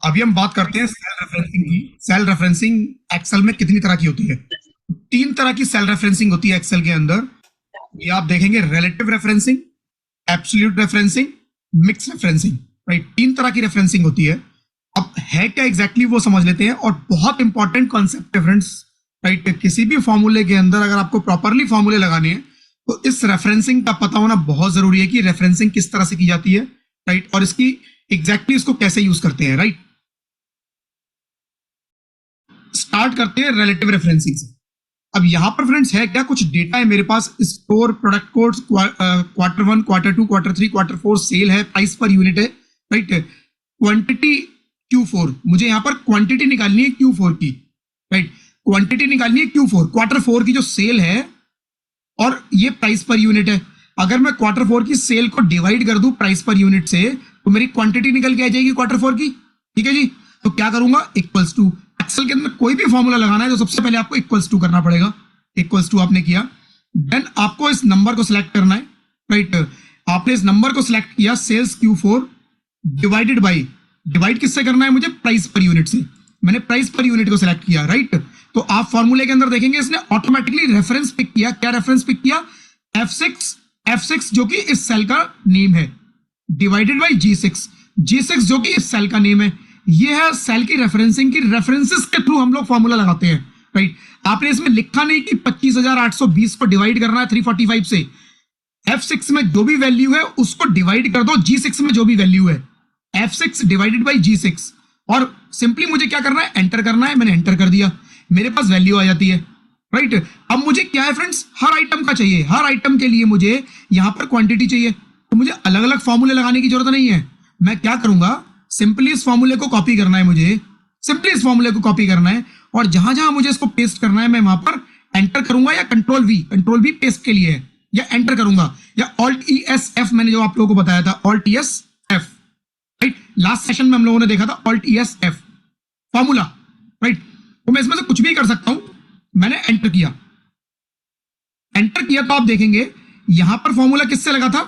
अभी हम बात करते हैं सेल रेफरेंसिंग की। सेल रेफरेंसिंग एक्सेल में कितनी तरह की होती है? तीन तरह की सेल रेफरेंसिंग होती है एक्सेल के अंदर। ये आप देखेंगे, relative referencing, absolute referencing, mix referencing. Right, तीन तरह की रेफरेंसिंग होती है। अब है क्या एग्जैक्टली वो समझ लेते हैं। और बहुत इंपॉर्टेंट कॉन्सेप्ट है फ्रेंड्स। राइट, किसी भी फॉर्मूले के अंदर अगर आपको प्रॉपरली फॉर्मूले लगाने हैं तो इस रेफरेंसिंग का पता होना बहुत जरूरी है कि रेफरेंसिंग किस तरह से की जाती है। राइट, और इसकी एग्जैक्टली इसको कैसे यूज करते हैं। राइट, स्टार्ट करते हैं रिलेटिव रेफरेंसिंग से। अब यहां पर फ्रेंड्स है क्या, कुछ डेटा है मेरे पास, store, product codes, quarter one, quarter two, quarter three, quarter four, sale है, प्राइस पर यूनिट है। राइट, क्वांटिटी Q4, मुझे यहां पर क्वांटिटी निकालनी है Q4 की। राइट, क्वांटिटी निकालनी है Q4, क्वार्टर फोर की जो सेल है, और ये प्राइस पर यूनिट है। अगर मैं क्वार्टर फोर की सेल को डिवाइड कर दूं प्राइस पर यूनिट से तो मेरी क्वांटिटी निकल के आ जाएगी क्वार्टर फोर की। ठीक है जी, तो क्या करूंगा, इक्वल्स टू। एक्सेल के अंदर कोई भी फॉर्मूला लगाना है तो सबसे पहले आपको इक्वल्स टू करना पड़ेगा। इक्वल्स टू आपने किया, देन आपको इस नंबर को सिलेक्ट करना है। राइट, आपने इस नंबर को सिलेक्ट किया, sales Q4 divided by, divide किससे करना है मुझे, प्राइस पर यूनिट से। मैंने प्राइस पर यूनिट को सिलेक्ट किया। राइट, तो आप फॉर्मूले के अंदर देखेंगे इसने ऑटोमेटिकली रेफरेंस पिक किया। क्या रेफरेंस पिक किया, F6 जो कि इस सेल का नेम है, डिवाइडेड बाई G6 जो कि इस सेल का नेम है। ये है सेल की रेफरेंसिंग की। रेफरेंसेस के थ्रू हम लोग फॉर्मूला लगाते हैं। राइट, आपने इसमें लिखा नहीं कि 25,820 को डिवाइड करना है 345 से। F6 में जो भी वैल्यू है उसको डिवाइड कर दो G6 में जो भी वैल्यू है, F6 डिवाइडेड बाई G6, और सिंपली मुझे क्या करना है, एंटर करना है। मैंने एंटर कर दिया, मेरे पास वैल्यू आ जाती है। राइट, अब मुझे क्या है फ्रेंड्स, हर आइटम का चाहिए। हर आइटम के लिए मुझे यहां पर क्वांटिटी चाहिए, तो मुझे अलग अलग फॉर्मूले लगाने की जरूरत नहीं है। मैं क्या करूंगा, सिंपली इस फॉर्मूले को कॉपी करना है मुझे, सिंपली इस फॉर्मूले को कॉपी करना है, और जहां जहां मुझे इसको पेस्ट करना है मैं वहां पर एंटर करूंगा, या कंट्रोल वी पेस्ट के लिए है, या एंटर करूंगा, या Alt+ES+F, मैंने जो आप लोगों को बताया था Alt+ES+F। राइट, लास्ट सेशन में हम लोगों ने देखा था Alt+ES+F फॉर्मूला। राइट, तो मैं इसमें से कुछ भी कर सकता हूं। मैंने एंटर किया, एंटर किया तो आप देखेंगे यहां पर फॉर्मूला किससे लगा था,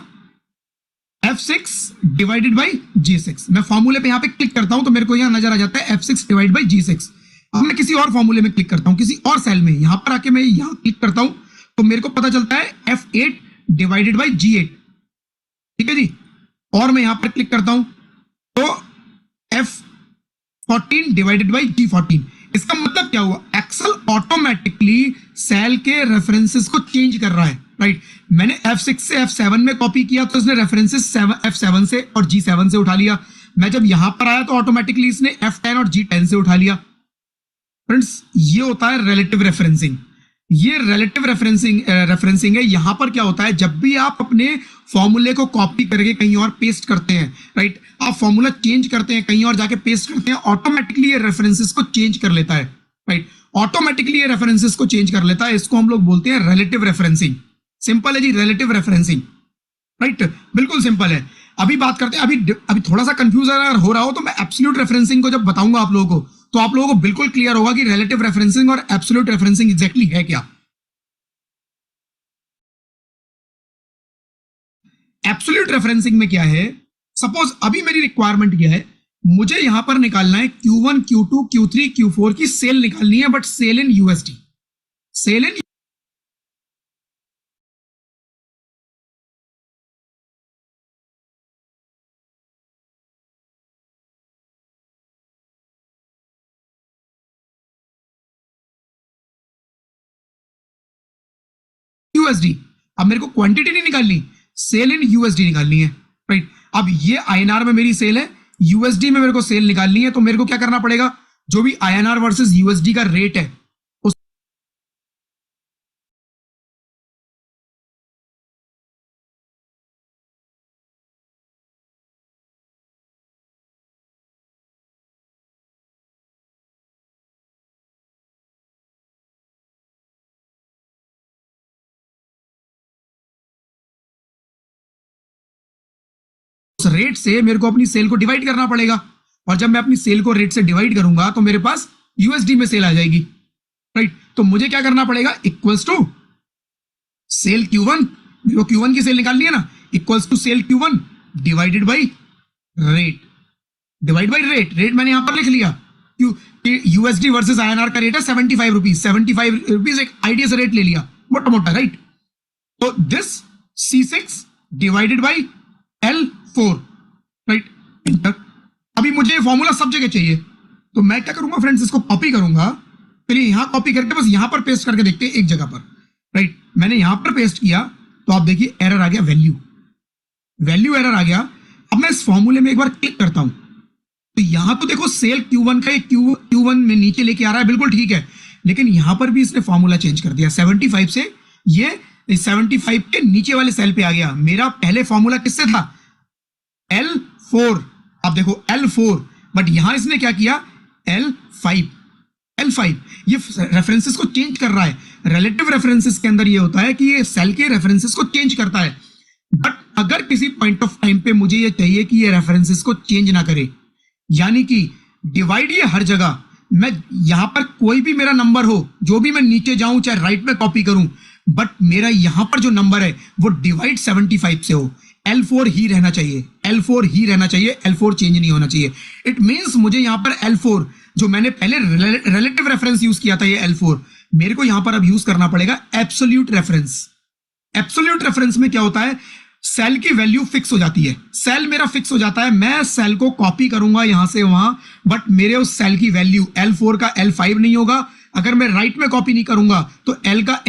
F6 डिवाइडेड बाई G6। मैं फॉर्मूले पे यहां पे क्लिक करता हूं तो मेरे को यहां नजर आ जाता है F6 डिवाइड बाई G6। अब मैं किसी और फॉर्मूले में क्लिक करता हूं, किसी और सेल में, यहां पर आके मैं यहां क्लिक करता हूं तो मेरे को पता चलता है F8 डिवाइडेड बाई G8। ठीक है जी, और मैं यहां पर क्लिक करता हूं तो F14 डिवाइडेड बाई G14। इसका मतलब क्या हुआ, एक्सेल ऑटोमेटिकली सेल के रेफरेंसेस को चेंज कर रहा है। राइट, मैंने F6 से F7 में कॉपी किया तो इसने रेफरेंसेस F7 से और G7 से उठा लिया। मैं जब यहां पर आया तो ऑटोमेटिकली इसने F10 और G10 से उठा लिया। फ्रेंड्स, ये होता है रिलेटिव रेफरेंसिंग। ये रिलेटिव रेफरेंसिंग है। यहां पर क्या होता है, जब भी आप अपने फॉर्मूले को कॉपी करके कहीं और पेस्ट करते हैं, राइट, आप फॉर्मूला चेंज करते हैं, कहीं और जाके पेस्ट करते हैं, ऑटोमेटिकली ये रेफरेंसेस को चेंज कर लेता है। राइट, ऑटोमेटिकली ये रेफरेंसेस को चेंज कर लेता है। इसको हम लोग बोलते हैं रिलेटिव रेफरेंसिंग। सिंपल है जी, रिलेटिव रेफरेंसिंग। राइट, बिल्कुल सिंपल है। अभी बात करते हैं, अभी थोड़ा सा कंफ्यूजन अगर हो रहा हो तो मैं एब्सोल्यूट रेफरेंसिंग को जब बताऊंगा आप लोगों को तो आप लोगों को बिल्कुल क्लियर होगा कि रिलेटिव रेफरेंसिंग और एब्सोल्यूट रेफरेंसिंग एग्जैक्टली है क्या। एब्सोल्यूट रेफरेंसिंग में क्या है, सपोज अभी मेरी रिक्वायरमेंट क्या है, मुझे यहां पर निकालना है Q1, Q2, Q3, Q4 की सेल निकालनी है, but sale in USD। Sale in USD। अब मेरे को क्वांटिटी नहीं निकालनी, सेल इन USD निकालनी है। राइट, अब ये INR में मेरी सेल है, USD में मेरे को सेल निकालनी है, तो मेरे को क्या करना पड़ेगा, जो भी INR वर्सेस USD का रेट है उस रेट से मेरे को अपनी सेल को डिवाइड करना पड़ेगा, और जब मैं अपनी सेल को रेट से डिवाइड करूंगा तो मेरे पास USD में सेल आ जाएगी। राइट, तो मुझे क्या करना पड़ेगा, इक्वल्स टू सेल Q1, मेरे को Q1 की सेल निकालनी है ना, equals to sale Q1 divided by rate. Divide by rate, rate मैंने यहां पर लिख लिया, यूएसडी वर्सेस आईएनआर का रेट है 75 रुपीज, 75 रुपीज एक आइडिया से रेट ले लिया मोटा मोटा, राइट। तो this C6 divided by L4, right, enter. अभी मुझे फॉर्मूला सब जगह चाहिए, तो मैं क्या करूंगा फ्रेंड्स, इसको कॉपी करूंगा, चलिए यहां कॉपी करके बस यहां पर पेस्ट करके देखते हैं एक जगह पर, राइट। मैंने यहां पर पेस्ट किया तो आप देखिए एरर आ गया, वैल्यू एरर आ गया। अब मैं इस फॉर्मूले में एक बार क्लिक करता हूं, तो यहां तो देखो सेल Q1 का Q1 में नीचे लेके आ रहा है, बिल्कुल ठीक है, लेकिन यहां पर भी इसने फॉर्मूला चेंज कर दिया, 75 से ये 75 के नीचे वाले सेल पे आ गया। मेरा पहले फॉर्मूला किससे था, L4, आप देखो L4, बट यहां इसने क्या किया, L5, ये रेफरेंसेस को चेंज कर रहा है। रिलेटिव रेफरेंसेस के अंदर ये होता है कि ये सेल के रेफरेंसेस को चेंज करता है, बट अगर किसी पॉइंट ऑफ टाइम पे मुझे ये चाहिए कि ये रेफरेंसेस को चेंज ना करे, यानी कि डिवाइड ये हर जगह, मैं यहां पर कोई भी मेरा नंबर हो, जो भी मैं नीचे जाऊं चाहे राइट में कॉपी करूं, बट मेरा यहां पर जो नंबर है वो डिवाइड 75 से हो, L4 ही रहना चाहिए, L4 ही रहना चाहिए, L4 चेंज नहीं होना चाहिए। इट मींस मुझे यहां पर L4, जो मैंने पहले रिलेटिव रेफरेंस यूज किया था, ये L4 मेरे को यहां पर अब यूज करना पड़ेगा एब्सोल्यूट रेफरेंस। एब्सोल्यूट रेफरेंस में क्या होता है, सेल की वैल्यू फिक्स हो जाती है, सेल मेरा फिक्स हो जाता है, मैं सेल को कॉपी करूंगा यहां से वहां, बट मेरे उस सेल की वैल्यू L4 का L5 नहीं होगा। अगर मैं राइट में कॉपी नहीं करूंगा तो L का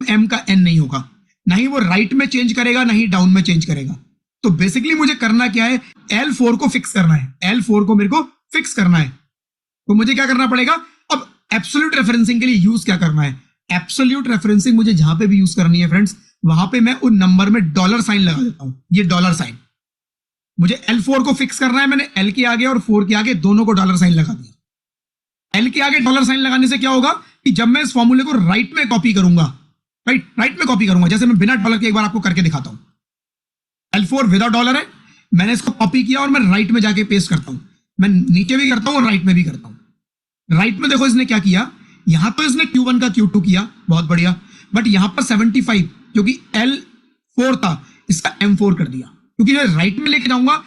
M का N नहीं होगा, ना ही वो राइट में चेंज करेगा, ना ही डाउन में चेंज करेगा। तो बेसिकली मुझे करना क्या है, L4 को फिक्स करना है, L4 को मेरे को फिक्स करना है। तो मुझे क्या करना पड़ेगा, अब एब्सोल्यूट रेफरेंसिंग के लिए यूज क्या करना है, एब्सोल्यूट रेफरेंसिंग मुझे जहां पे भी यूज करनी है फ्रेंड्स, वहां पे मैं उन नंबर में डॉलर साइन लगा देता हूं, ये डॉलर साइन। मुझे L4 को फिक्स करना है, मैंने L के आगे और 4 के आगे दोनों को डॉलर साइन लगा दिया। L के आगे डॉलर साइन लगाने से क्या होगा कि जब मैं इस फॉर्मूले को राइट में कॉपी करूंगा, राइट में कॉपी करूंगा, जैसे मैं बिना डॉलर के एक बार आपको करके दिखाता हूं, L4 विदाउट डॉलर है, मैंने इसको कॉपी किया और मैं राइट में जाके पेस्ट करता हूं, मैं नीचे भी करता हूं और राइट में भी करता हूं। राइट में देखो इसने क्या किया, यहां तो इसने Q1 का Q2 किया, बहुत बढ़िया, बट यहां पर 75 क्योंकि L4 था, इसका M4 कर दिया, क्योंकि जब राइट में लेके जाऊंगा,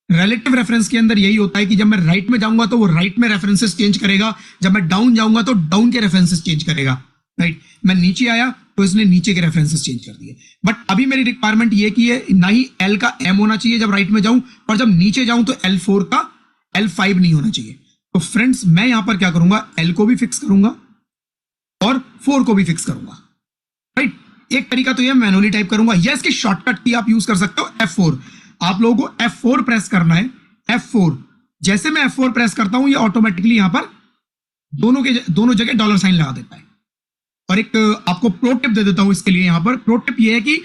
रिलेटिव रेफरेंस के अंदर यही होता है कि जब मैं राइट में जाऊंगा तो वो राइट में रेफरेंसेस चेंज करेगा, जब मैं डाउन जाऊंगा तो डाउन के रेफरेंसेस चेंज करेगा, राइट। मैं नीचे आया तो इसने नीचे के रेफरेंसेस चेंज कर दिए, बट अभी मेरी रिक्वायरमेंट ये की है, ना ही L का M होना चाहिए जब राइट में जाऊं, और जब नीचे जाऊं तो L4 का L5 नहीं होना चाहिए। तो फ्रेंड्स मैं यहां पर क्या करूंगा, L को भी फिक्स करूंगा और 4 को भी फिक्स करूंगा, राइट। एक तरीका तो ये मैनुअली टाइप करूंगा, या इसकी शॉर्टकट की आप यूज कर सकते हो F4। आप लोगों को F4 प्रेस करना है, F4। जैसे मैं F4 प्रेस करता हूं, ये ऑटोमेटिकली यहां पर दोनों जगह डॉलर साइन लगा देता है। और एक आपको प्रो टिप दे देता हूं इसके लिए, यहां पर प्रो टिप ये है कि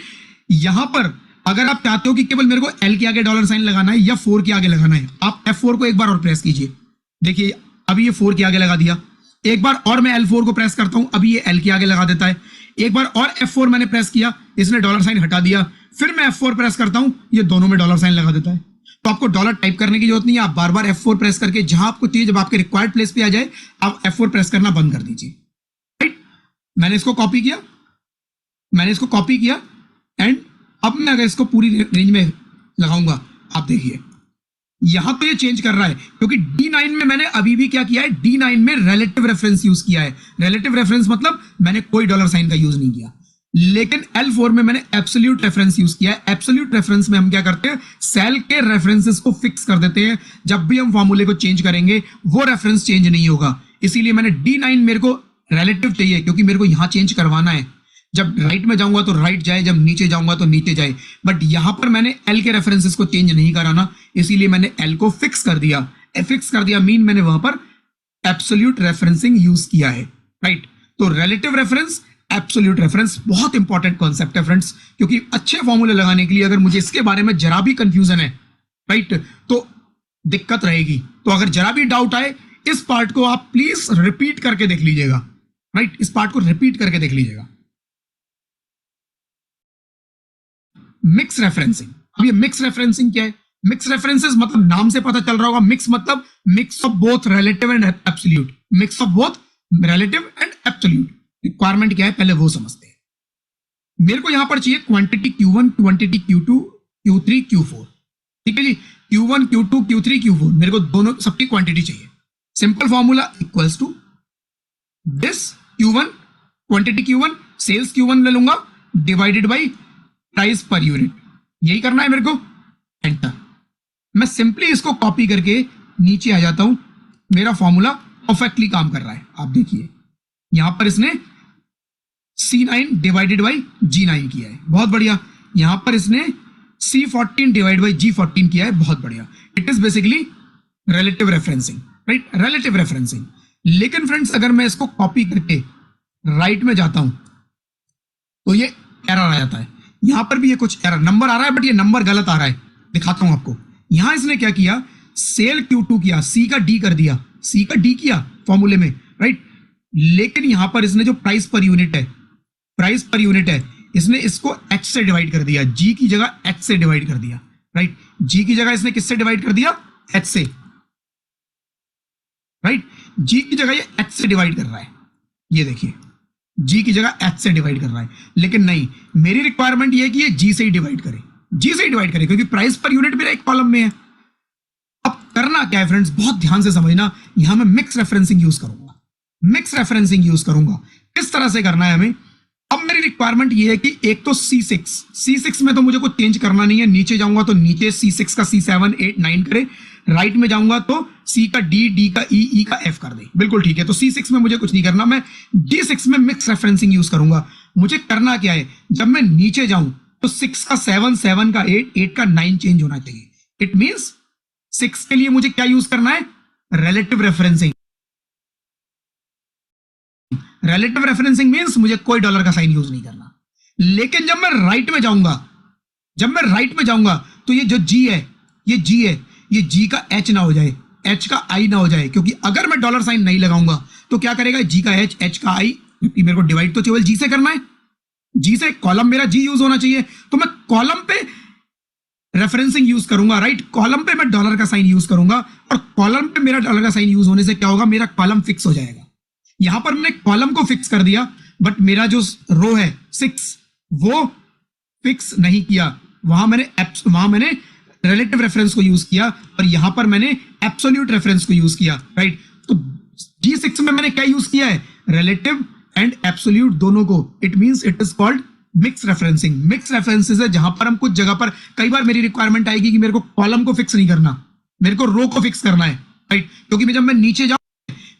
यहां पर अगर आप चाहते हो कि केवल मेरे को L के आगे डॉलर साइन लगाना है या 4 के आगे लगाना है, आप F4 को एक बार और प्रेस कीजिए, देखिए अभी ये 4 के आगे लगा दिया। एक बार और मैं L4 को प्रेस करता हूं, अभी ये L के आगे लगा देता है। एक बार और F4 मैंने प्रेस किया, इसने डॉलर साइन हटा दिया, फिर मैं F4 प्रेस करता हूं, ये दोनों में डॉलर साइन लगा देता है। तो आपको डॉलर टाइप करने की जरूरत नहीं है, आप बार बार F4 प्रेस करके जहां आपको चाहिए, जब आपके रिक्वायर्ड प्लेस पे आ जाए, आप F4 प्रेस करना बंद कर दीजिए, राइट। मैंने इसको कॉपी किया, एंड अब मैं अगर इसको पूरी रेंज में लगाऊंगा, आप देखिए यहां तो ये चेंज कर रहा है, क्योंकि D9 में मैंने अभी भी क्या किया है, D9 में रिलेटिव रेफरेंस यूज किया है। रिलेटिव रेफरेंस मतलब मैंने कोई डॉलर साइन का यूज नहीं किया, लेकिन L4 में मैंने एब्सोल्यूट रेफरेंस यूज किया है। एब्सोल्यूट रेफरेंस में हम क्या करते हैं, सेल के रेफरेंसेस को फिक्स कर देते हैं, जब भी हम फॉर्मूले को चेंज करेंगे वो रेफरेंस चेंज नहीं होगा। इसीलिए मैंने D9 मेरे को रिलेटिव चाहिए, क्योंकि मेरे को यहां चेंज करवाना है, जब राइट में जाऊंगा तो राइट जाए, जब नीचे जाऊंगा तो नीचे जाए, बट यहां पर मैंने L के रेफरेंसेस को चेंज नहीं कराना, इसीलिए मैंने L को फिक्स कर दिया। फिक्स कर दिया मीन मैंने वहां पर एब्सोल्यूट रेफरेंसिंग यूज किया है, राइट। तो रिलेटिव रेफरेंस, एब्सोल्यूट रेफरेंस बहुत इंपॉर्टेंट कॉन्सेप्ट है फ्रेंड्स, क्योंकि अच्छे फॉर्मूले लगाने के लिए अगर मुझे इसके बारे में जरा भी कंफ्यूजन है, राइट, तो दिक्कत रहेगी। तो अगर जरा भी डाउट आए, इस पार्ट को आप प्लीज रिपीट करके देख लीजिएगा, राइट, इस पार्ट को रिपीट करके देख लीजिएगा। मिक्स रेफरेंसिंग, अब ये मिक्स रेफरेंसिंग क्या है, मिक्स रेफरेंसेस मतलब नाम से पता चल रहा होगा, मिक्स मतलब mix of both relative and absolute, mix of both relative and absolute. Requirement क्या है पहले वो समझते हैं। मेरे को यहां पर चाहिए quantity Q1, quantity Q2, Q3, Q4, ठीक है जी। Q1 Q2 Q3 Q4 मेरे को दोनों सबकी क्वांटिटी चाहिए. Simple formula equals to this Q1 quantity Q1 sales Q1 ले लूंगा divided by price per unit. यही करना है मेरे को. एंटर. मैं सिंपली इसको कॉपी करके नीचे आ जाता हूं. मेरा फॉर्मूला परफेक्टली काम कर रहा है. आप देखिए यहां पर इसने C9 डिवाइडेड बाई G9 किया है. बहुत बढ़िया. यहां पर इसने C14 डिवाइड बाई G14 किया है. बहुत बढ़िया. It is basically relative referencing. Right, relative referencing. लेकिन फ्रेंड्स अगर मैं इसको कॉपी करके राइट में जाता हूं तो ये एरर आ जाता है. यहां पर भी ये कुछ एरर नंबर आ रहा है, बट ये नंबर गलत आ रहा है. दिखाता हूं आपको. यहां इसने क्या किया, सेल Q2 किया, C का D कर दिया, C का D किया फॉर्मूले में. राइट. लेकिन यहां पर इसने जो प्राइस पर यूनिट है, प्राइस पर यूनिट है, इसने इसको H से डिवाइड कर दिया. G की जगह H से डिवाइड कर दिया. राइट. G की जगह इसने किससे डिवाइड कर दिया, H से. राइट. G की जगह ये H से डिवाइड कर रहा है. ये देखिए G की जगह H से डिवाइड कर रहा है. लेकिन नहीं, मेरी रिक्वायरमेंट ये है कि ये G से ही डिवाइड करे. G से ही डिवाइड करे क्योंकि प्राइस पर यूनिट मेरा एक कॉलम में है. अब करना क्या है फ्रेंड्स, बहुत ध्यान से समझना. यहां मैं मिक्स रेफरेंसिंग यूज करूंगा. मिक्स रेफरेंसिंग यूज करूंगा. किस तरह से करना है हमें. अब मेरी रिक्वायरमेंट ये है कि एक तो C6 में तो मुझे कुछ चेंज करना नहीं है. नीचे जाऊंगा तो नीचे C6 का C7 8 9 करे. राइट में जाऊंगा तो C का D का E का F कर दे. बिल्कुल ठीक है. तो C6 में मुझे कुछ नहीं करना. मैं D6 में मिक्स रेफरेंसिंग यूज करूंगा. मुझे करना क्या है, जब मैं नीचे जाऊं तो 6 का 7 7 का 8 8 का 9 चेंज होना चाहिए. इट मींस 6 के लिए मुझे क्या यूज करना है, relative referencing. Relative referencing means मुझे कोई डॉलर का साइन यूज नहीं करना. लेकिन जब मैं राइट में जाऊंगा, जब मैं राइट में जाऊंगा तो ये जो G है, ये G है, ये G का H ना हो जाए, H का I ना हो जाए. क्योंकि अगर मैं डॉलर साइन नहीं लगाऊंगा तो क्या करेगा, G का H, H का I. क्योंकि मेरे को डिवाइड तो केवल G से करना है. G से कॉलम मेरा G यूज होना चाहिए. तो मैं कॉलम पे रेफरेंसिंग यूज करूंगा. राइट. कॉलम पे मैं डॉलर का साइन यूज करूंगा. और कॉलम पे मेरा डॉलर का साइन यूज होने से क्या होगा, मेरा कॉलम फिक्स हो जाएगा. यहां पर मैंने कॉलम को फिक्स कर दिया, बट मेरा जो रो है 6 वो फिक्स नहीं किया. वहां मैंने रिलेटिव रेफरेंस को यूज किया और यहां पर मैंने एब्सोल्यूट रेफरेंस को यूज किया. राइट. तो G6 में मैंने क्या यूज किया है, रिलेटिव एंड एब्सोल्यूट दोनों को. It means it is called mix referencing. Mix references है जहां पर हम कुछ जगह पर कई बार मेरी रिक्वायरमेंट आएगी कि मेरे को कॉलम को फिक्स नहीं करना, मेरे को रो को फिक्स करना है. राइट. क्योंकि जब मैं नीचे जाऊं,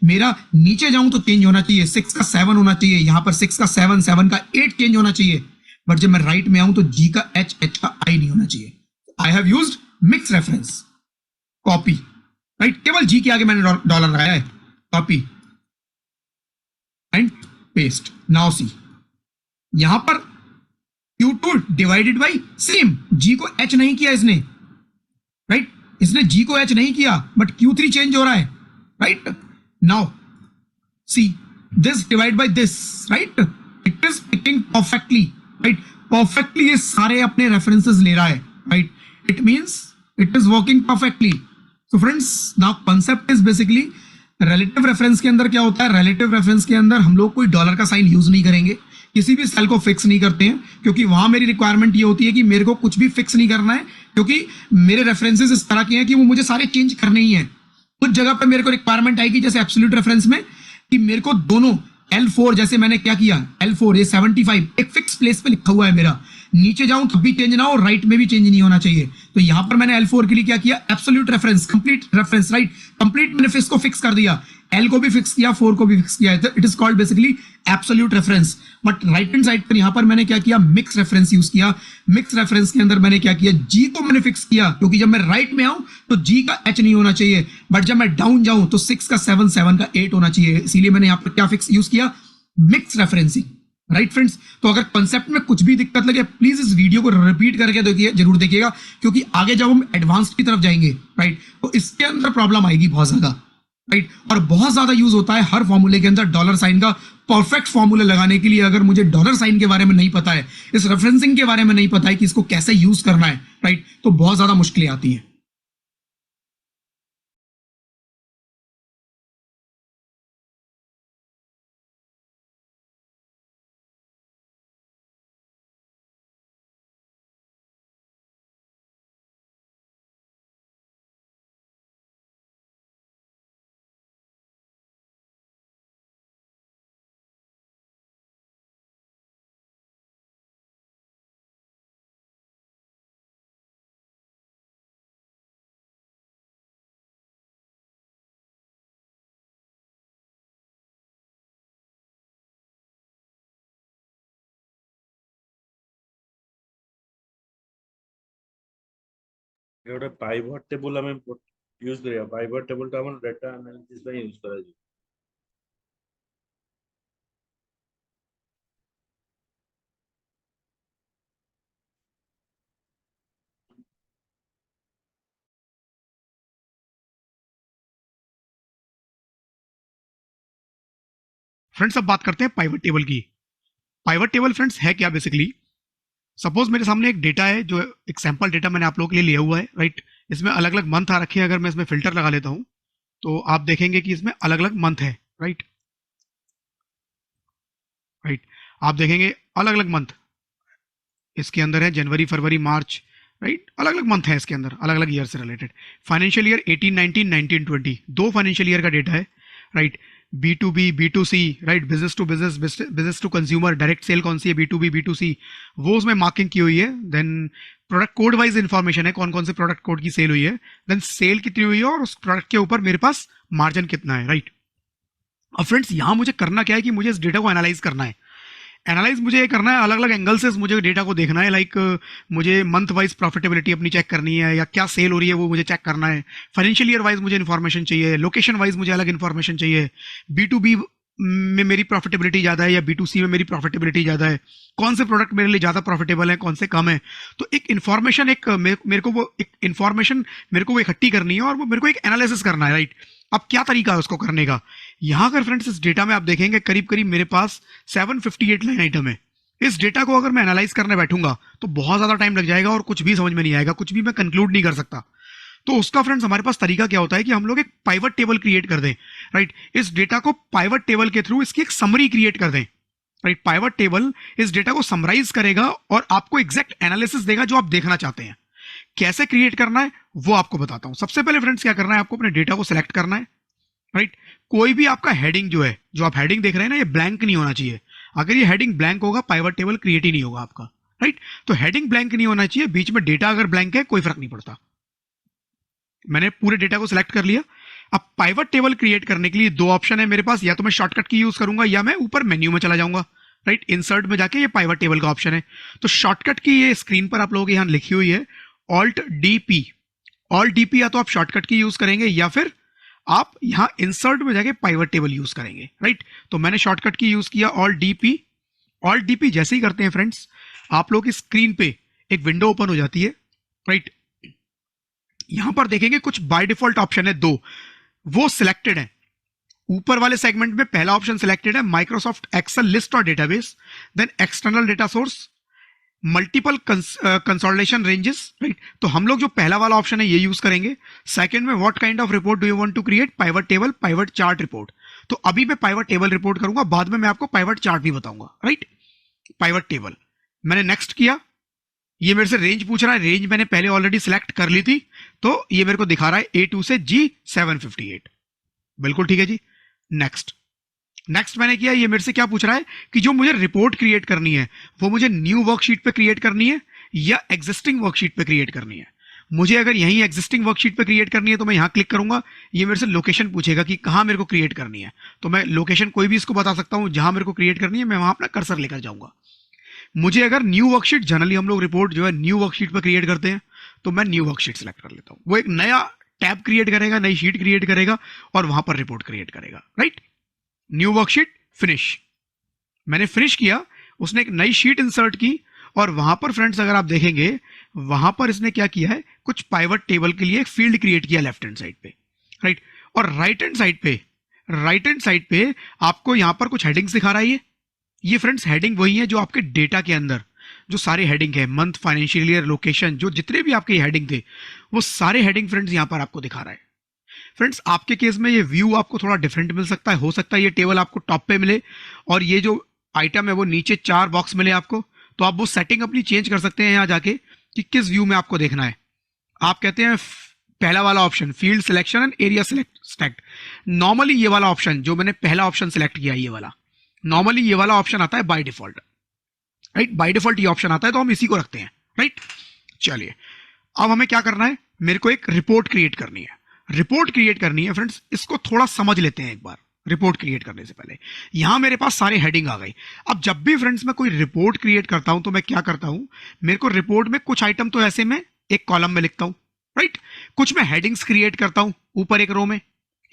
मेरा नीचे जाऊं तो चेंज होना चाहिए. 6 का 7 होना चाहिए, यहां पर 6 का 7 7 का 8 चेंज होना चाहिए. बट जब मैं राइट में आऊं तो G का H H का I नहीं होना चाहिए. I have used mix reference. Copy. Right. केवल G के आगे मैंने डॉलर लगाया है. Copy and paste. Now see, यहां पर Q2 divided by same, G को H नहीं किया इसने. राइट. इसने G को H नहीं किया, बट Q3 चेंज हो रहा है. Right. Now see, this divide by this. Right. It is picking perfectly. Right. Perfectly ये सारे अपने रेफरेंसेस ले रहा है. Right. It means it is working perfectly. तो friends now concept is basically, relative reference के अंदर क्या होता है, रिलेटिव रेफरेंस के अंदर हम लोग कोई डॉलर का साइन यूज नहीं करेंगे, किसी भी सेल को फिक्स नहीं करते हैं. क्योंकि वहां मेरी रिक्वायरमेंट ये होती है कि मेरे को कुछ भी फिक्स नहीं करना है, क्योंकि मेरे रेफरेंसेस इस तरह के हैं कि वो मुझे सारे चेंज करने ही हैं. कुछ जगह पर मेरे को रिक्वायरमेंट आएगी जैसे एब्सोल्यूट रेफरेंस में कि मेरे को दोनों L4, जैसे मैंने क्या किया, L4 ये 75 एक फिक्स प्लेस पे लिखा हुआ है मेरा. नीचे जाऊं तब भी चेंज ना हो, राइट में भी चेंज नहीं होना चाहिए. तो यहां पर मैंने L4 के लिए क्या किया, absolute reference, complete reference. Right. Complete मैंने फिक्स को फिक्स कर दिया, L को भी फिक्स किया, 4 को भी फिक्स किया. It is called basically absolute reference. But right hand side पर यहां पर मैंने क्या किया, मिक्स रेफरेंस यूज किया. मिक्स रेफरेंस के अंदर मैंने क्या किया, G को मैंने फिक्स किया, क्योंकि जब मैं राइट में आऊं तो G का H नहीं होना चाहिए. बट जब मैं डाउन जाऊं तो 6 का 7 7 का 8 होना चाहिए. इसीलिए मैंने यहां पर क्या फिक्स यूज किया, मिक्स रेफरेंसिंग. Right friends. तो अगर कॉन्सेप्ट में कुछ भी दिक्कत लगे प्लीज इस वीडियो को रिपीट करके देखिए, जरूर देखिएगा, क्योंकि आगे जब हम एडवांस की तरफ जाएंगे, राइट, तो इसके अंदर प्रॉब्लम आएगी बहुत ज्यादा. राइट. और बहुत ज्यादा यूज होता है हर फॉर्मूले के अंदर डॉलर साइन का. परफेक्ट फॉर्मूले लगाने के लिए अगर मुझे डॉलर साइन के बारे में नहीं पता है, इस रेफरेंसिंग के बारे में नहीं पता है कि इसको कैसे यूज करना है, राइट, तो बहुत ज्यादा मुश्किलें आती है. ଗୋଟେ ପାଇଭଟ୍ ଟେବୁଲ ଆମେ ୟୁଜ କରିବା। ପାଇଭଟ୍ ଟେବୁଲ ଟା ଆମର ଡାଟା ଆନାଲିସିସ୍ ପାଇଁ ୟୁଜ କରାଯିବ। फ्रेंड्स अब बात करते हैं पाइवट टेबल की। पाइवट टेबल फ्रेंड्स है क्या बेसिकली? सपोज मेरे सामने एक डेटा है, जो एक सैंपल डेटा मैंने आप लोगों के लिए लिया हुआ है, राइट। इसमें अलग अलग मंथ आ रखे हैं। अगर मैं इसमें फिल्टर लगा लेता हूं तो आप देखेंगे कि इसमें अलग अलग मंथ है, राइट। राइट, आप देखेंगे अलग अलग मंथ इसके अंदर है, जनवरी फरवरी मार्च, राइट। अलग अलग मंथ है इसके अंदर, अलग अलग ईयर से रिलेटेड। फाइनेंशियल ईयर 18 19 19 20, दो फाइनेंशियल ईयर का डेटा है, right. B to B, B to C, right, business to business, business to consumer, direct sale कौन सी है, B to B, B to C, वो उसमें मार्किंग की हुई है। Then product code wise information है, कौन कौन से प्रोडक्ट कोड की सेल हुई है, देन सेल कितनी हुई है, और उस प्रोडक्ट के ऊपर मेरे पास मार्जिन कितना है, राइट। अब फ्रेंड्स यहां मुझे करना क्या है कि मुझे इस डेटा को एनालाइज करना है। एनालाइज मुझे ये करना है, अलग अलग एंगल से मुझे डेटा को देखना है। लाइक मुझे मंथ वाइज प्रॉफिटेबिलिटी अपनी चेक करनी है, या क्या सेल हो रही है वो मुझे चेक करना है। फाइनेंशियल ईयर वाइज मुझे इन्फॉर्मेशन चाहिए, लोकेशन वाइज मुझे अलग इन्फॉर्मेशन चाहिए, बी टू बी में मेरी प्रॉफिटेबिलिटी ज़्यादा है या बी टू सी में मेरी प्रॉफिटेबिलिटी ज़्यादा है, कौन से प्रोडक्ट मेरे लिए ज़्यादा प्रॉफिटेबल है, कौन से कम है। तो एक इन्फॉर्मेशन, एक मेरे को वो एक इन्फॉर्मेशन मेरे को वो इकट्ठी करनी है, और वो मेरे को एक एनालिसिस करना है, राइट। अब क्या तरीका है उसको करने का? यहां अगर फ्रेंड्स इस डेटा में आप देखेंगे करीब करीब मेरे पास 758 लाइन आइटम है। इस डेटा को अगर मैं एनालाइज करने बैठूंगा तो बहुत ज्यादा टाइम लग जाएगा, और कुछ भी समझ में नहीं आएगा, कुछ भी मैं कंक्लूड नहीं कर सकता। तो उसका फ्रेंड्स हमारे पास तरीका क्या होता है कि हम लोग एक पाइवट टेबल क्रिएट कर दें, राइट। इस डेटा को पाइवट टेबल के थ्रू इसकी एक समरी क्रिएट कर दें, राइट। पाइवट टेबल इस डेटा को समराइज करेगा और आपको एग्जैक्ट एनालिसिस देगा जो आप देखना चाहते हैं। कैसे क्रिएट करना है वो आपको बताता हूं। सबसे पहले फ्रेंड्स क्या करना है, आपको अपने डेटा को सिलेक्ट करना है, राइट। कोई भी आपका हेडिंग जो है, जो आप हेडिंग देख रहे हैं ना, ये ब्लैंक नहीं होना चाहिए। अगर ये हेडिंग ब्लैंक होगा, पाइवट टेबल क्रिएट ही नहीं होगा आपका, राइट। तो हेडिंग ब्लैंक नहीं होना चाहिए, बीच में डेटा अगर ब्लैंक है कोई फर्क नहीं पड़ता। मैंने पूरे डेटा को सिलेक्ट कर लिया। अब पाइवट टेबल क्रिएट करने के लिए दो ऑप्शन है मेरे पास, या तो मैं शॉर्टकट की यूज करूंगा या मैं ऊपर मेन्यू में चला जाऊंगा, राइट। इंसर्ट में जाके ये पाइवट टेबल का ऑप्शन है। तो शॉर्टकट की ये स्क्रीन पर आप लोगों के यहां लिखी हुई है alt D P. Alt D P या तो आप शॉर्टकट की यूज करेंगे या फिर आप यहां इंसर्ट में जाके पाइवट टेबल यूज करेंगे, राइट। तो मैंने शॉर्टकट की यूज किया ऑल्ट डीपी। ऑल्ट डीपी जैसे ही करते हैं फ्रेंड्स, आप लोग की स्क्रीन पे एक विंडो ओपन हो जाती है, राइट। यहां पर देखेंगे कुछ बाय डिफॉल्ट ऑप्शन है, दो, वो सिलेक्टेड है। ऊपर वाले सेगमेंट में पहला ऑप्शन सिलेक्टेड है, माइक्रोसॉफ्ट एक्सेल लिस्ट और database, then external data source, multiple consolidation ranges, right. तो हम लोग जो पहला वाला ऑप्शन है ये यूज करेंगे। सेकंड में what kind of report do you want to create, pivot table, pivot chart report. तो अभी मैं पाइवट टेबल रिपोर्ट करूंगा, बाद में मैं आपको पाइवट चार्ट भी बताऊंगा, राइट। पाइवट टेबल मैंने नेक्स्ट किया। ये मेरे से रेंज पूछ रहा है, रेंज मैंने पहले ऑलरेडी सिलेक्ट कर ली थी, तो ये मेरे को दिखा रहा है A2 से G758, बिल्कुल ठीक है जी। नेक्स्ट नेक्स्ट मैंने किया। ये मेरे से क्या पूछ रहा है कि जो मुझे रिपोर्ट क्रिएट करनी है वो मुझे न्यू वर्कशीट पे क्रिएट करनी है या एग्जिस्टिंग वर्कशीट पे क्रिएट करनी है। मुझे अगर यहीं एग्जिस्टिंग वर्कशीट पे क्रिएट करनी है तो मैं यहां क्लिक करूंगा। ये मेरे से लोकेशन पूछेगा कि कहां मेरे को क्रिएट करनी है, तो मैं लोकेशन कोई भी इसको बता सकता हूं, जहां मेरे को क्रिएट करनी है मैं वहां अपना कर्सर लेकर जाऊंगा। मुझे अगर न्यू वर्कशीट, जनरली हम लोग रिपोर्ट जो है न्यू वर्कशीट पर क्रिएट करते हैं, तो मैं न्यू वर्कशीट सेलेक्ट कर लेता हूं। वो एक नया टैब क्रिएट करेगा, नई शीट क्रिएट करेगा और वहां पर रिपोर्ट क्रिएट करेगा, राइट। New worksheet, finish. मैंने फिनिश किया, उसने एक नई शीट इंसर्ट की, और वहां पर फ्रेंड्स अगर आप देखेंगे वहां पर इसने क्या किया है, कुछ पाइवट टेबल के लिए एक फील्ड क्रिएट किया लेफ्ट हैंड साइड पे, राइट। और राइट हैंड साइड पे आपको यहां पर कुछ हेडिंग्स दिखा रहा है। ये फ्रेंड्स हेडिंग वही है जो आपके डेटा के अंदर जो सारे हेडिंग है, मंथ, फाइनेंशियल ईयर, लोकेशन, जो जितने भी आपके हेडिंग थे वो सारे हेडिंग फ्रेंड्स यहां पर आपको दिखा रहा है। फ्रेंड्स आपके केस में ये व्यू आपको थोड़ा डिफरेंट मिल सकता है, हो सकता है ये टेबल आपको टॉप पे मिले और ये जो आइटम है वो नीचे 4 बॉक्स मिले आपको। तो आप वो सेटिंग अपनी चेंज कर सकते हैं यहाँ जाके कि किस व्यू में आपको देखना है। आप कहते हैं पहला वाला option field selection and area select. Normally ये वाला ऑप्शन जो मैंने पहला ऑप्शन सिलेक्ट किया, ये वाला नॉर्मली ये वाला ऑप्शन आता है by default, right. By default ये ऑप्शन आता है तो हम इसी को रखते हैं, राइट। चलिए अब हमें क्या करना है, मेरे को एक रिपोर्ट क्रिएट करनी है। रिपोर्ट क्रिएट करनी है फ्रेंड्स, इसको थोड़ा समझ लेते हैं एक बार। रिपोर्ट क्रिएट करने से पहले यहां मेरे पास सारे हेडिंग आ गई। अब जब भी फ्रेंड्स मैं कोई रिपोर्ट क्रिएट करता हूं तो मैं क्या करता हूं, मेरे को रिपोर्ट में कुछ आइटम तो ऐसे में एक कॉलम में लिखता हूं, राइट। कुछ मैं हेडिंग्स क्रिएट करता हूं ऊपर एक रो में,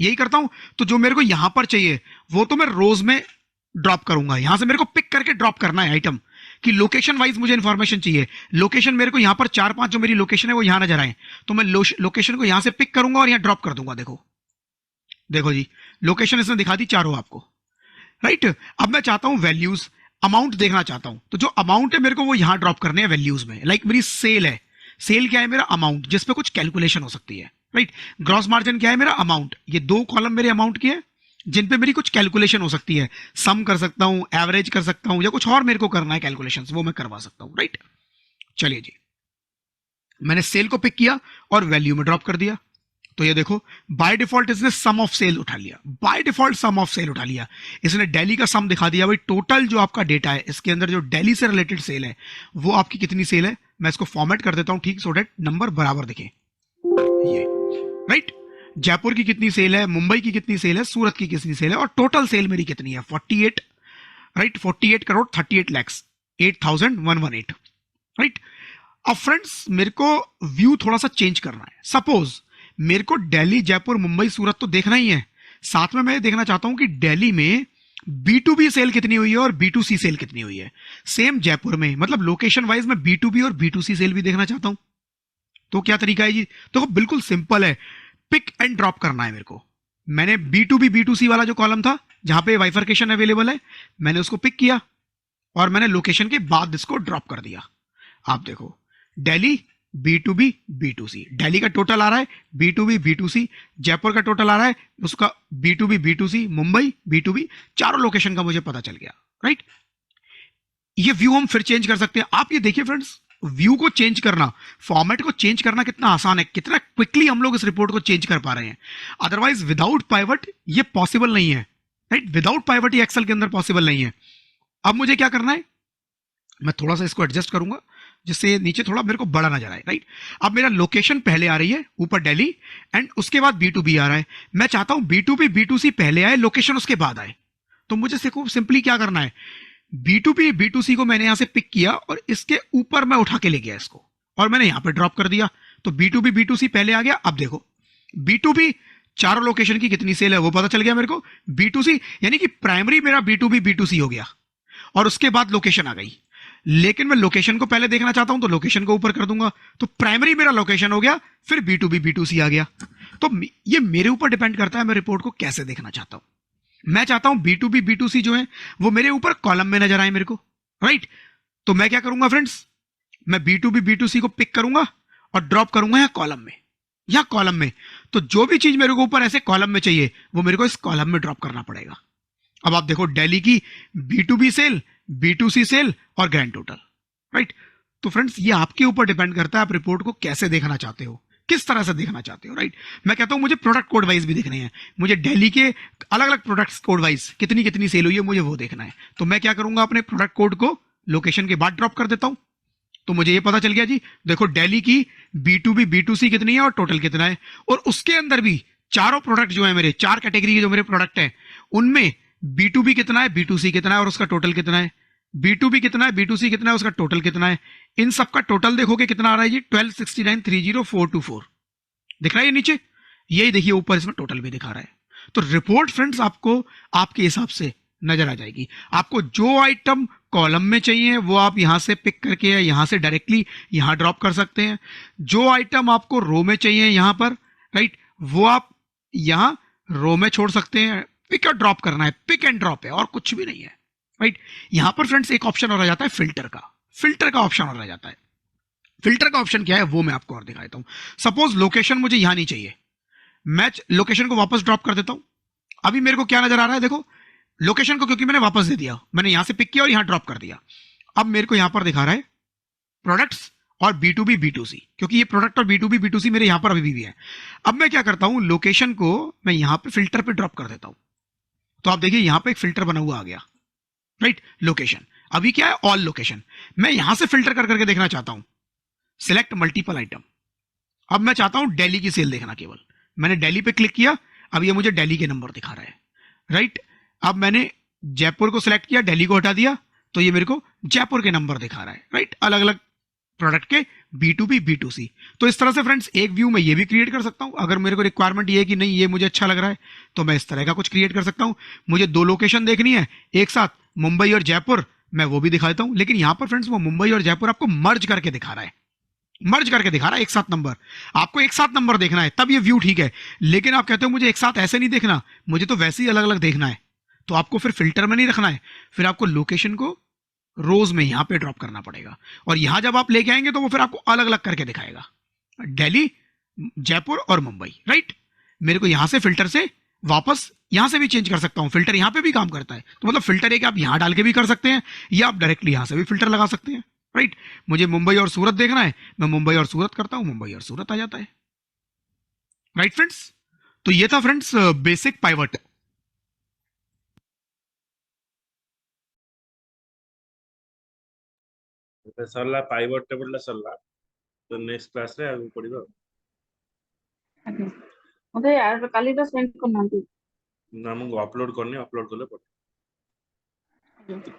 यही करता हूं। तो जो मेरे को यहां पर चाहिए वो तो मैं रोज में ड्रॉप करूंगा, यहां से मेरे को पिक करके ड्रॉप करना है आइटम कि लोकेशन वाइज मुझे इंफॉर्मेशन चाहिए। लोकेशन मेरे को यहां पर 4-5 जो मेरी लोकेशन है वो यहां नजर आए, तो मैं लोकेशन को यहां से पिक करूंगा और यहां ड्रॉप कर दूंगा। देखो देखो जी, लोकेशन इसने दिखा दी चारों आपको, राइट। अब मैं चाहता हूं वैल्यूज, अमाउंट देखना चाहता हूं, तो जो अमाउंट है मेरे को वो यहां ड्रॉप करने हैं वैल्यूज में। लाइक मेरी सेल है, सेल क्या है मेरा अमाउंट, जिसपे कुछ कैलकुलेशन हो सकती है, राइट। ग्रॉस मार्जिन क्या है मेरा अमाउंट, ये 2 कॉलम मेरे अमाउंट के हैं जिन पे मेरी कुछ कैलकुलेशन हो सकती है। सम कर सकता हूं, एवरेज कर सकता हूं, या कुछ और मेरे को करना है कैलकुलेशन, वो मैं करवा सकता हूं, राइट। चलिए जी, मैंने सेल को पिक किया और वैल्यू में ड्रॉप कर दिया। तो ये देखो बाय डिफॉल्ट इसने सम ऑफ सेल उठा लिया, by default sum of sale उठा लिया। इसने दिल्ली का सम दिखा दिया। भाई टोटल जो आपका डेटा है इसके अंदर जो दिल्ली से रिलेटेड सेल है वो आपकी कितनी सेल है, मैं इसको फॉर्मेट कर देता हूं ठीक, सो डेट नंबर बराबर दिखे। ये राइट, जयपुर की कितनी सेल है, मुंबई की कितनी सेल है, सूरत की कितनी सेल है, और टोटल सेल मेरी कितनी है 48, राइट। 48 करोड़ 38 लैक्स 8118, राइट। अब फ्रेंड्स मेरे को व्यू थोड़ा सा चेंज करना है। सपोज मेरे को दिल्ली, जयपुर, मुंबई, सूरत तो देखना ही है, साथ में मैं देखना चाहता हूं कि दिल्ली में B2B सेल कितनी हुई है और B2C सेल कितनी हुई है। सेम जयपुर में, मतलब लोकेशन वाइज मैं B2B और B2C सेल भी देखना चाहता हूं। तो क्या तरीका है जी, तो बिल्कुल सिंपल है, पिक एंड ड्रॉप करना है मेरे को। मैंने B2B B2C वाला जो कॉलम था जहां पे बाइफरकेशन अवेलेबल है, मैंने उसको पिक किया और मैंने लोकेशन के बाद इसको ड्रॉप कर दिया। आप देखो दिल्ली B2B B2C, दिल्ली का टोटल आ रहा है B2B B2C, जयपुर का टोटल आ रहा है उसका B2B B2C, मुंबई B2B, चारों लोकेशन का मुझे पता चल गया, राइट। ये व्यू हम फिर चेंज कर सकते हैं। आप ये देखिए फ्रेंड्स, व्यू को चेंज करना, फॉर्मेट को चेंज करना कितना आसान है, कितना क्विकली हम लोग इस रिपोर्ट को चेंज कर पा रहे हैं। अदरवाइज विदाउट पाइवट ये पॉसिबल नहीं है, राइट। विदाउट पाइवट ये एक्सेल के अंदर पॉसिबल नहीं है। अब मुझे क्या करना है, मैं थोड़ा सा इसको एडजस्ट करूंगा जिससे नीचे थोड़ा मेरे को बड़ा नजर आए, राइट। अब मेरा लोकेशन पहले आ रही है ऊपर दिल्ली, एंड उसके बाद B2B आ रहा है। मैं चाहता हूं B2B B2C पहले आए, लोकेशन उसके बाद आए। तो मुझे सिंपली क्या करना है, B2B B2C को मैंने यहां से पिक किया और इसके ऊपर मैं उठा के ले गया इसको, और मैंने यहां पर ड्रॉप कर दिया। तो B2B B2C पहले आ गया। अब देखो B2B चारों लोकेशन की कितनी सेल है वो पता चल गया मेरे को। B2C यानी कि प्राइमरी मेरा B2B B2C हो गया, और उसके बाद लोकेशन आ गई। लेकिन मैं लोकेशन को पहले देखना चाहता हूं तो लोकेशन को ऊपर कर दूंगा, तो प्राइमरी मेरा लोकेशन हो गया, फिर B2B B2C आ गया। तो ये मेरे ऊपर डिपेंड करता है मैं रिपोर्ट को कैसे देखना चाहता हूं। मैं चाहता हूं B2B B2C जो है वो मेरे ऊपर कॉलम में नजर आए मेरे को, राइट। तो मैं क्या करूंगा फ्रेंड्स, मैं B2B B2C को पिक करूंगा और ड्रॉप करूंगा यहाँ कॉलम में, या कॉलम में। तो जो भी चीज मेरे को ऊपर ऐसे कॉलम में चाहिए वो मेरे को इस कॉलम में ड्रॉप करना पड़ेगा। अब आप देखो दिल्ली की B2B सेल, B2C सेल और ग्रैंड टोटल, राइट। तो फ्रेंड्स ये आपके ऊपर डिपेंड करता है आप रिपोर्ट को कैसे देखना चाहते हो, किस तरह से देखना चाहते हो, राइट। मैं कहता हूं मुझे प्रोडक्ट कोड वाइज भी देखने हैं, मुझे दिल्ली के अलग अलग प्रोडक्ट्स कोड वाइज कितनी कितनी सेल हुई है मुझे वो देखना है। तो मैं क्या करूंगा, अपने प्रोडक्ट कोड को लोकेशन के बाद ड्रॉप कर देता हूं। तो मुझे ये पता चल गया जी, देखो दिल्ली की B2B B2C कितनी है और टोटल कितना है, और उसके अंदर भी चारों प्रोडक्ट जो है मेरे, 4 कैटेगरी के जो मेरे प्रोडक्ट है उनमें B2B कितना है, B2C कितना है और उसका टोटल कितना है, B2B कितना है, B2C कितना है, उसका टोटल कितना है। इन सब का टोटल देखोगे कितना आ रहा है जी, 126930,424 दिख रहा है ये नीचे, यही देखिए ऊपर इसमें टोटल भी दिखा रहा है। तो रिपोर्ट फ्रेंड्स आपको आपके हिसाब से नजर आ जाएगी। आपको जो आइटम कॉलम में चाहिए वो आप यहां से पिक करके यहां से डायरेक्टली यहां ड्रॉप कर सकते हैं। जो आइटम आपको रो में चाहिए यहां पर, राइट, वो आप यहां रो में छोड़ सकते हैं। पिक और ड्रॉप करना है, पिक एंड ड्रॉप है और कुछ भी नहीं है, राइट। यहां पर फ्रेंड्स एक ऑप्शन और आ जाता है फिल्टर का, फिल्टर का ऑप्शन और आ जाता है। फिल्टर का ऑप्शन क्या है वो मैं आपको और दिखा देता हूं। सपोज लोकेशन मुझे यहां नहीं चाहिए, मैं लोकेशन को वापस ड्रॉप कर देता हूं। अभी मेरे को क्या नजर आ रहा है, देखो लोकेशन को क्योंकि मैंने वापस दे दिया, मैंने यहां से पिक किया और यहां ड्रॉप कर दिया। अब मेरे को यहां पर दिखा रहा है प्रोडक्ट्स और B2B B2C, क्योंकि ये प्रोडक्ट और B2B B2C मेरे यहां पर अभी भी है। अब मैं क्या करता हूं, लोकेशन को मैं यहां पे फिल्टर पे ड्रॉप कर देता हूं। तो आप देखिए यहां पे एक फिल्टर बना हुआ आ गया, राइट। लोकेशन अभी क्या है, ऑल लोकेशन। मैं यहां से फिल्टर कर करके देखना चाहता हूं, सिलेक्ट मल्टीपल आइटम। अब मैं चाहता हूं दिल्ली की सेल देखना केवल, मैंने दिल्ली पे क्लिक किया, अब ये मुझे दिल्ली के नंबर दिखा रहा है, राइट। अब मैंने जयपुर को सिलेक्ट किया, दिल्ली को हटा दिया, तो ये मेरे को जयपुर के नंबर दिखा रहा है, राइट। अलग अलग प्रोडक्ट के B2B B2C। तो इस तरह से फ्रेंड्स एक व्यू मैं ये भी क्रिएट कर सकता हूँ। अगर मेरे को रिक्वायरमेंट ये है कि नहीं ये मुझे अच्छा लग रहा है तो मैं इस तरह का कुछ क्रिएट कर सकता हूँ। मुझे 2 लोकेशन देखनी है एक साथ, मुंबई और जयपुर, मैं वो भी दिखा देता हूँ। लेकिन यहाँ पर फ्रेंड्स वो मुंबई और जयपुर आपको मर्ज करके दिखा रहा है, मर्ज करके दिखा रहा है एक साथ नंबर। आपको एक साथ नंबर देखना है तब ये व्यू ठीक है। लेकिन आप कहते हो मुझे एक साथ ऐसे नहीं देखना, मुझे तो वैसे ही अलग अलग देखना है, तो आपको फिर फिल्टर में नहीं रखना है, फिर आपको लोकेशन को रोज में यहां पे ड्रॉप करना पड़ेगा। और यहां जब आप लेके आएंगे तो वो फिर आपको अलग अलग करके दिखाएगा, दिल्ली, जयपुर और मुंबई, राइट। मेरे को यहां से फिल्टर से वापस यहां से भी चेंज कर सकता हूं, फिल्टर यहां पे भी काम करता है। तो मतलब फिल्टर एक आप यहां डाल के भी कर सकते हैं या आप डायरेक्टली यहां से भी फिल्टर लगा सकते हैं, राइट। मुझे मुंबई और सूरत देखना है, मैं मुंबई और सूरत करता हूं, मुंबई और सूरत आ जाता है, राइट फ्रेंड्स। तो ये था फ्रेंड्स बेसिक पाइवट। सरला पाइवट टेबल ला सरला तो नेक्स्ट क्लास रे आगु पड़िबो। ଆଜ୍ଞା ମତେ କାଲି ତ ସେଣ୍ଡ କରୁନାହାନ୍ତି। ନା ମୁଁ ଅପଲୋଡ କରିନି, ଅପଲୋଡ କଲେ ପଠେଇବି। ଆଜ୍ଞା।